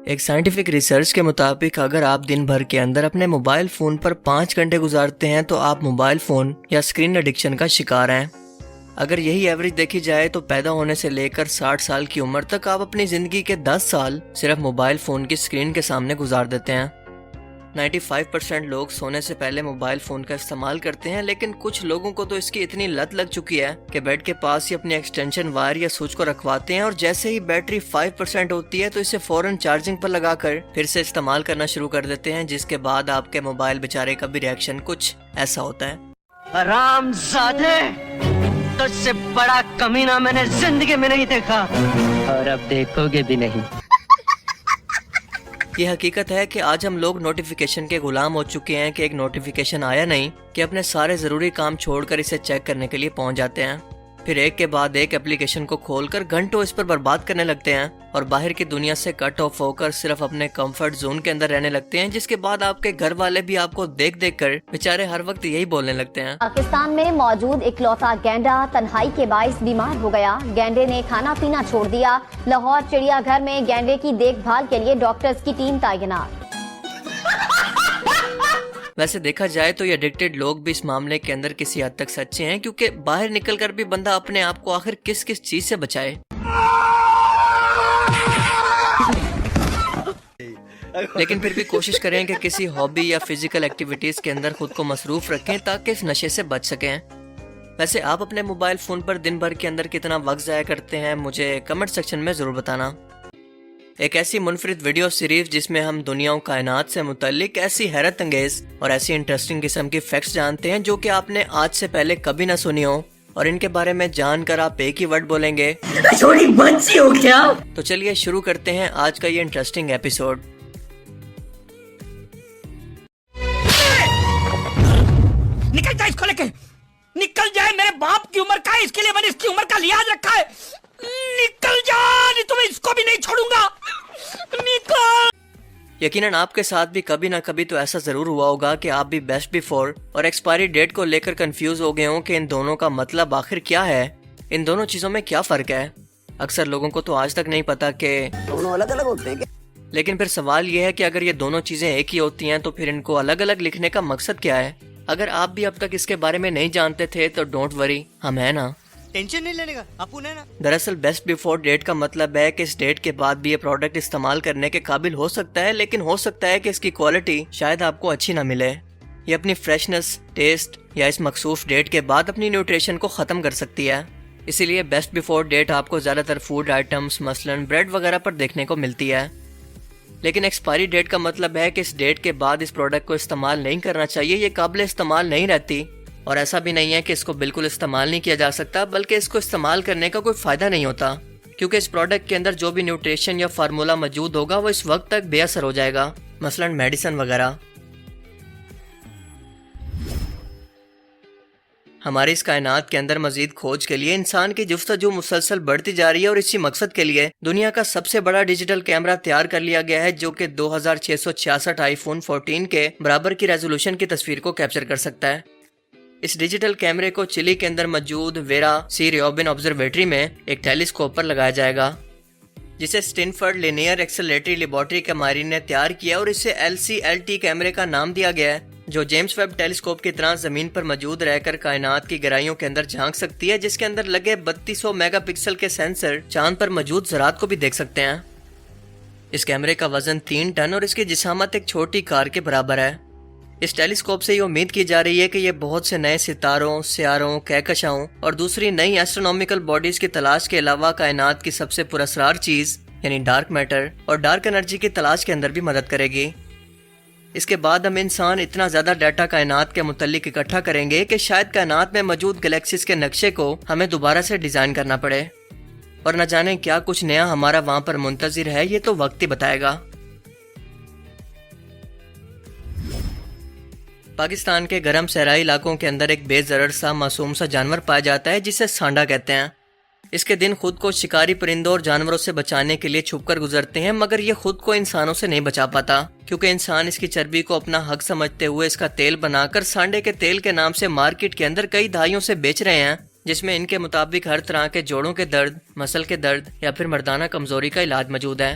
एक scientific research के मुताबिक अगर आप दिन भर के अंदर अपने मोबाइल फ़ोन पर 5 घंटे गुजारते हैं तो आप मोबाइल फ़ोन या स्क्रीन एडिक्शन का शिकार हैं। अगर यही एवरेज देखी जाए तो पैदा होने से लेकर 60 साल की उम्र तक आप अपनी ज़िंदगी के 10 साल सिर्फ मोबाइल फ़ोन की स्क्रीन के सामने गुजार देते हैं। 95% लोग सोने से पहले मोबाइल फ़ोन का इस्तेमाल करते हैं, लेकिन कुछ लोगों को तो इसकी इतनी लत लग चुकी है कि बेड के पास ही अपनी एक्सटेंशन वायर या स्विच को रखवाते हैं और जैसे ही बैटरी 5% होती है तो इसे फौरन चार्जिंग पर लगाकर फिर से इस्तेमाल करना शुरू कर देते हैं, जिसके बाद आपके मोबाइल बेचारे का भी रिएक्शन कुछ ऐसा होता है। हरामजादे, तुझसे बड़ा कमीना मैंने जिंदगी में नहीं देखा और अब देखोगे भी नहीं। ये हकीकत है कि आज हम लोग नोटिफिकेशन के गुलाम हो चुके हैं कि एक नोटिफिकेशन आया नहीं कि अपने सारे ज़रूरी काम छोड़कर इसे चेक करने के लिए पहुंच जाते हैं। फिर एक के बाद एक एप्लीकेशन को खोलकर घंटों इस पर बर्बाद करने लगते हैं और बाहर की दुनिया से कट ऑफ होकर सिर्फ अपने कंफर्ट जोन के अंदर रहने लगते हैं, जिसके बाद आपके घर वाले भी आपको देख देख कर बेचारे हर वक्त यही बोलने लगते हैं। पाकिस्तान में मौजूद इकलौता गैंडा तन्हाई के बाइस बीमार हो गया। गैंडे ने खाना पीना छोड़ दिया। लाहौर चिड़ियाघर में गैंडे की देखभाल के लिए डॉक्टर्स की टीम तैनात। वैसे देखा जाए तो ये एडिक्टेड लोग भी इस मामले के अंदर किसी हद तक सच्चे हैं, क्योंकि बाहर निकलकर भी बंदा अपने आप को आखिर किस किस चीज से बचाए। लेकिन फिर भी कोशिश करें कि किसी हॉबी या फिजिकल एक्टिविटीज के अंदर खुद को मसरूफ रखें ताकि इस नशे से बच सकें। वैसे आप अपने मोबाइल फोन पर दिन भर के अंदर कितना वक्त जाया करते हैं, मुझे कमेंट सेक्शन में जरूर बताना। एक ऐसी मुनफरिद वीडियो सीरीज जिसमें हम दुनिया कायनात से मुतल्लिक ऐसी हैरत अंगेज और ऐसी इंटरेस्टिंग किस्म की फैक्ट्स जानते हैं जो कि आपने आज से पहले कभी ना सुनी हो, और इनके बारे में जानकर आप एक ही वर्ड बोलेंगे, छोटी बच्ची हो क्या? तो चलिए शुरू करते हैं आज का ये इंटरेस्टिंग एपिसोड। निकल जाए इसको लेके, निकल जाए। मेरे बाप की उम्र का है, इसके लिए मैंने इसकी उम्र का लिहाज रखा है। निकल जा, नहीं तो मैं इसको भी नहीं छोड़ूंगा। निकल। यकीनन आपके साथ भी कभी ना कभी तो ऐसा जरूर हुआ होगा कि आप भी बेस्ट बिफोर और एक्सपायरी डेट को लेकर कंफ्यूज हो गए हो कि इन दोनों का मतलब आखिर क्या है, इन दोनों चीजों में क्या फर्क है। अक्सर लोगों को तो आज तक नहीं पता कि दोनों अलग अलग होते हैं। लेकिन फिर सवाल यह है कि अगर ये दोनों चीजें एक ही होती हैं तो फिर इनको अलग अलग लिखने का मकसद क्या है। अगर आप भी अब तक इसके बारे में नहीं जानते थे तो डोंट वरी, हम है ना, टेंशन नहीं लेने का, अपन है ना। दरअसल बेस्ट बिफोर डेट का मतलब है कि इस डेट के बाद भी ये प्रोडक्ट इस्तेमाल करने के काबिल हो सकता है, लेकिन हो सकता है कि इसकी क्वालिटी शायद आपको अच्छी ना मिले। ये अपनी फ्रेशनेस, टेस्ट या इस मखसूस डेट के बाद अपनी न्यूट्रिशन को खत्म कर सकती है। इसीलिए बेस्ट बिफोर डेट आपको ज्यादातर फूड आइटम्स मसलन ब्रेड वगैरह पर देखने को मिलती है। लेकिन एक्सपायरी डेट का मतलब है कि इस डेट के बाद इस प्रोडक्ट को इस्तेमाल नहीं करना चाहिए, ये काबिल इस्तेमाल नहीं रहती। और ऐसा भी नहीं है कि इसको बिल्कुल इस्तेमाल नहीं किया जा सकता, बल्कि इसको इस्तेमाल करने का कोई फायदा नहीं होता, क्योंकि इस प्रोडक्ट के अंदर जो भी न्यूट्रिशन या फार्मूला मौजूद होगा वो इस वक्त तक बेअसर हो जाएगा, मसलन मेडिसिन वगैरह। हमारी इस कायनात के अंदर मजीद खोज के लिए इंसान की जुस्तजू मुसलसल बढ़ती जा रही है और इसी मकसद के लिए दुनिया का सबसे बड़ा डिजिटल कैमरा तैयार कर लिया गया है, जो कि 2666 आईफोन 14 के बराबर की रेजोल्यूशन की तस्वीर को कैप्चर कर सकता है। इस डिजिटल कैमरे को चिली के अंदर मौजूद वेरा सी रियोबिन ऑब्जर्वेटरी में एक टेलीस्कोप पर लगाया जाएगा, जिसे स्टैनफोर्ड लिनियर एक्सेलरेटरी लेबोरेटरी के माहिरीन ने तैयार किया और इसे LCLT कैमरे का नाम दिया गया है, जो जेम्स वेब टेलीस्कोप की तरह जमीन पर मौजूद रहकर कायनात की गहराइयों के अंदर झांक सकती है, जिसके अंदर लगे 3200 मेगापिक्सल के सेंसर चांद पर मौजूद ज़रात को भी देख सकते हैं। इस कैमरे का वजन 3 टन और इसकी जिसामत एक छोटी कार के बराबर है। इस टेलीस्कोप से ये उम्मीद की जा रही है कि ये बहुत से नए सितारों, सियारों, कहकशाओं और दूसरी नई एस्ट्रोनॉमिकल बॉडीज की तलाश के अलावा कायनात की सबसे पुरअसरार चीज यानी डार्क मैटर और डार्क एनर्जी की तलाश के अंदर भी मदद करेगी। इसके बाद हम इंसान इतना ज्यादा डाटा कायनात के मुतल्लिक इकट्ठा करेंगे कि शायद कायनात में मौजूद गैलेक्सीज के नक्शे को हमें दोबारा से डिजाइन करना पड़े, और न जाने क्या कुछ नया हमारा वहां पर मुंतजिर है, ये तो वक्त ही बताएगा। पाकिस्तान के गर्म सहराई इलाकों के अंदर एक बेजरर सा मासूम सा जानवर पाया जाता है जिसे सांडा कहते हैं। इसके दिन खुद को शिकारी परिंदों और जानवरों से बचाने के लिए छुपकर गुजरते हैं, मगर ये खुद को इंसानों से नहीं बचा पाता, क्योंकि इंसान इसकी चर्बी को अपना हक समझते हुए इसका तेल बनाकर सांडे के तेल के नाम से मार्केट के अंदर कई दहाइयों से बेच रहे हैं, जिसमें इनके मुताबिक हर तरह के जोड़ों के दर्द, मसल के दर्द या फिर मर्दाना कमजोरी का इलाज मौजूद है।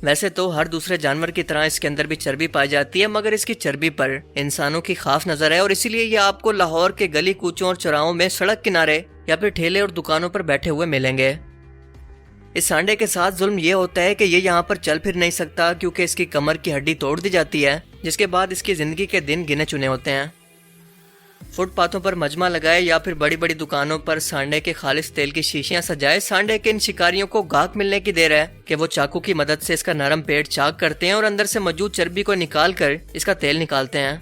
वैसे तो हर दूसरे जानवर की तरह इसके अंदर भी चर्बी पाई जाती है, मगर इसकी चर्बी पर इंसानों की खास नजर है और इसीलिए ये आपको लाहौर के गली कूचों और चौराहों में सड़क किनारे या फिर ठेले और दुकानों पर बैठे हुए मिलेंगे। इस सांडे के साथ जुल्म ये होता है कि ये यहाँ पर चल फिर नहीं सकता क्योंकि इसकी कमर की हड्डी तोड़ दी जाती है, जिसके बाद इसकी जिंदगी के दिन गिने चुने होते हैं। फुटपाथों पर मजमा लगाए या फिर बड़ी बड़ी दुकानों पर सांडे के खालिस तेल की शीशियां सजाए सांडे के इन शिकारियों को गाहक मिलने की देर है कि वो चाकू की मदद से इसका नरम पेट चाक करते हैं और अंदर से मौजूद चर्बी को निकाल कर इसका तेल निकालते हैं।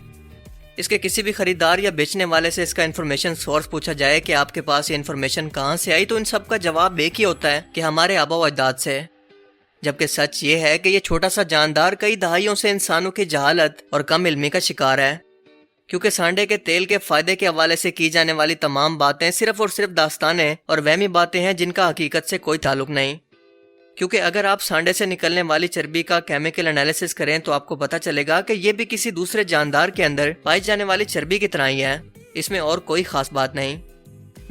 इसके किसी भी खरीदार या बेचने वाले से इसका इन्फॉर्मेशन सोर्स पूछा जाए कि आपके पास ये इन्फॉर्मेशन कहाँ से आई, तो इन सब का जवाब एक ही होता है कि हमारे आबा व अजदाद से। जबकि सच ये है कि ये छोटा सा जानदार कई दहाइयों से इंसानों की जहालत और कम इल्मी का शिकार है, क्योंकि सांडे के तेल के फायदे के हवाले से की जाने वाली तमाम बातें सिर्फ और सिर्फ दास्तानें और वहमी बातें हैं जिनका हकीकत से कोई ताल्लुक नहीं। क्योंकि अगर आप सांडे से निकलने वाली चर्बी का केमिकल एनालिसिस करें तो आपको पता चलेगा कि ये भी किसी दूसरे जानदार के अंदर पाई जाने वाली चर्बी की तरह ही है। इसमें और कोई खास बात नहीं,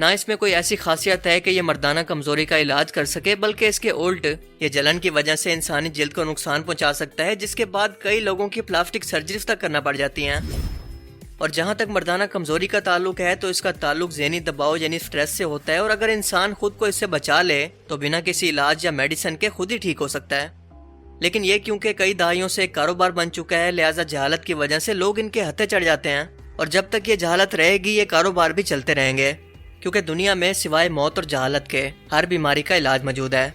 ना इसमें कोई ऐसी खासियत है कि ये मर्दाना कमजोरी का इलाज कर सके, बल्कि इसके उल्ट ये जलन की वजह से इंसानी जिल्द को नुकसान पहुंचा सकता है, जिसके बाद कई लोगों की प्लास्टिक सर्जरीज तक करना पड़ जाती हैं। और जहां तक मर्दाना कमजोरी का ताल्लुक है तो इसका ताल्लुक ज़हनी दबाव यानी स्ट्रेस से होता है, और अगर इंसान खुद को इससे बचा ले तो बिना किसी इलाज या मेडिसिन के खुद ही ठीक हो सकता है। लेकिन ये क्योंकि कई दहाइयों से एक कारोबार बन चुका है, लिहाजा जहालत की वजह से लोग इनके हत्थे चढ़ जाते हैं, और जब तक ये जहालत रहेगी ये कारोबार भी चलते रहेंगे, क्योंकि दुनिया में सिवाय मौत और जहालत के हर बीमारी का इलाज मौजूद है।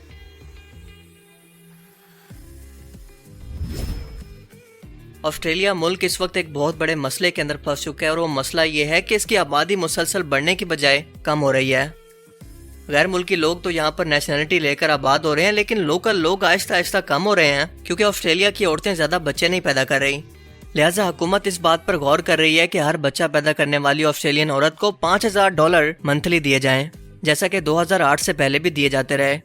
ऑस्ट्रेलिया मुल्क इस वक्त एक बहुत बड़े मसले के अंदर फंस चुका है, और वो मसला ये है कि इसकी आबादी मुसलसल बढ़ने की बजाय कम हो रही है। गैर मुल्की लोग तो यहाँ पर नेशनलिटी लेकर आबाद हो रहे हैं, लेकिन लोकल लोग आहिस्ता आहिस्ता कम हो रहे हैं, क्योंकि ऑस्ट्रेलिया की औरतें ज्यादा बच्चे नहीं पैदा कर रही। लिहाजा हुकूमत इस बात पर गौर कर रही है कि हर बच्चा पैदा करने वाली ऑस्ट्रेलियन औरत को $5000 मंथली दिए जाएं, जैसा कि 2008 से पहले भी दिए जाते रहे।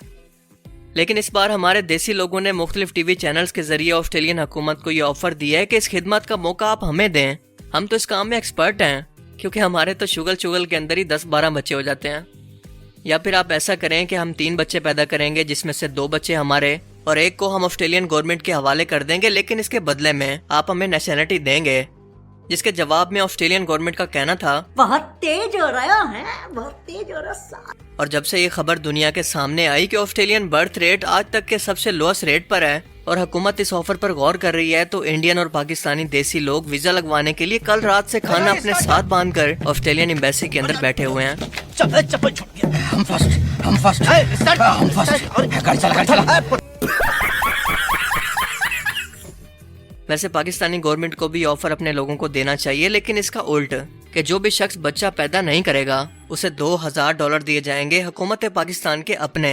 लेकिन इस बार हमारे देसी लोगों ने मुख्तलिफ टीवी चैनल्स के जरिए ऑस्ट्रेलियन हुकूमत को ये ऑफर दिया है कि इस खिदमत का मौका आप हमें दें, हम तो इस काम में एक्सपर्ट हैं, क्योंकि हमारे तो शुगल के अंदर ही 10-12 बच्चे हो जाते हैं। या फिर आप ऐसा करें कि हम 3 बच्चे पैदा करेंगे, जिसमें से 2 बच्चे हमारे और 1 को हम ऑस्ट्रेलियन गवर्नमेंट के हवाले कर देंगे, लेकिन इसके बदले में आप हमें नेशनलिटी देंगे। जिसके जवाब में ऑस्ट्रेलियन गवर्नमेंट का कहना था, बहुत तेज हो रहा है, बहुत तेज हो रहा। और जब से ये खबर दुनिया के सामने आई कि ऑस्ट्रेलियन बर्थ रेट आज तक के सबसे लोएस्ट रेट पर है और हुकूमत इस ऑफर पर गौर कर रही है, तो इंडियन और पाकिस्तानी देसी लोग वीजा लगवाने के लिए कल रात से खाना अपने साथ बांधकर ऑस्ट्रेलियन एम्बेसी के अंदर बैठे हुए हैं। वैसे पाकिस्तानी गवर्नमेंट को भी ऑफर अपने लोगों को देना चाहिए, लेकिन इसका उल्ट कि जो भी शख्स बच्चा पैदा नहीं करेगा उसे $2000 दिए जाएंगे हुकूमत पाकिस्तान के अपने।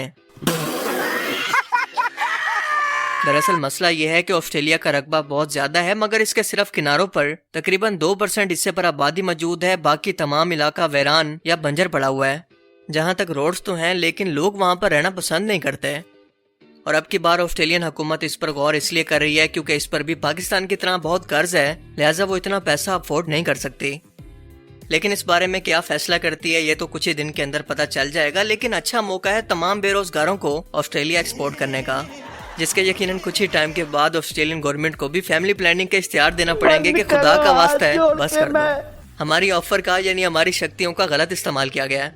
दरअसल मसला यह है कि ऑस्ट्रेलिया का रकबा बहुत ज्यादा है, मगर इसके सिर्फ किनारों पर तकरीबन 2% हिस्से पर आबादी मौजूद है, बाकी तमाम इलाका वीरान या बंजर पड़ा हुआ है। जहाँ तक रोड्स तो हैं, लेकिन लोग वहाँ पर रहना पसंद नहीं करते। और अब की बार ऑस्ट्रेलियन हुकूमत इस पर गौर इसलिए कर रही है क्योंकि इस पर भी पाकिस्तान की तरह बहुत कर्ज है, लिहाजा वो इतना पैसा अफोर्ड नहीं कर सकती। लेकिन इस बारे में क्या फैसला करती है ये तो कुछ ही दिन के अंदर पता चल जाएगा, लेकिन अच्छा मौका है तमाम बेरोजगारों को ऑस्ट्रेलिया एक्सपोर्ट करने का, जिसके यकीनन कुछ ही टाइम के बाद ऑस्ट्रेलियन गवर्नमेंट को भी फैमिली प्लानिंग के इख्तियार देना पड़ेंगे कि खुदा का वास्ता है बस कर दो। हमारी ऑफर का यानी हमारी शक्तियों का गलत इस्तेमाल किया गया है।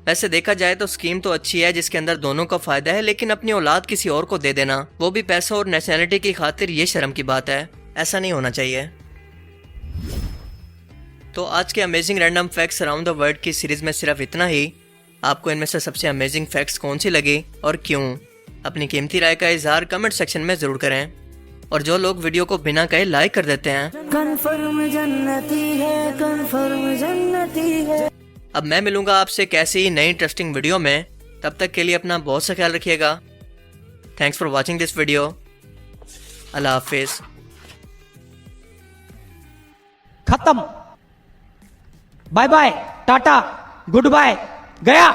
वैसे देखा जाए तो स्कीम तो अच्छी है जिसके अंदर दोनों का फायदा है, लेकिन अपनी औलाद किसी और को दे देना, वो भी पैसा और नेशनलिटी की खातिर, ये शर्म की बात है। ऐसा नहीं होना चाहिए। तो आज के amazing random facts around the world की सीरीज में सिर्फ इतना ही। आपको इनमें से सबसे अमेजिंग फैक्ट्स कौन सी लगी और क्यों, अपनी कीमती राय का इजहार कमेंट सेक्शन में जरूर करें। और जो लोग वीडियो को बिना कहे लाइक कर देते हैं, कन्फर्म जन्नती है, कन्फर्म जन्नती है। अब मैं मिलूंगा आपसे कैसी ही नई इंटरेस्टिंग वीडियो में। तब तक के लिए अपना बहुत सा ख्याल रखिएगा। Thanks for watching this video. अल्लाह हाफिज। खत्म। Bye bye, tata, good bye, गया।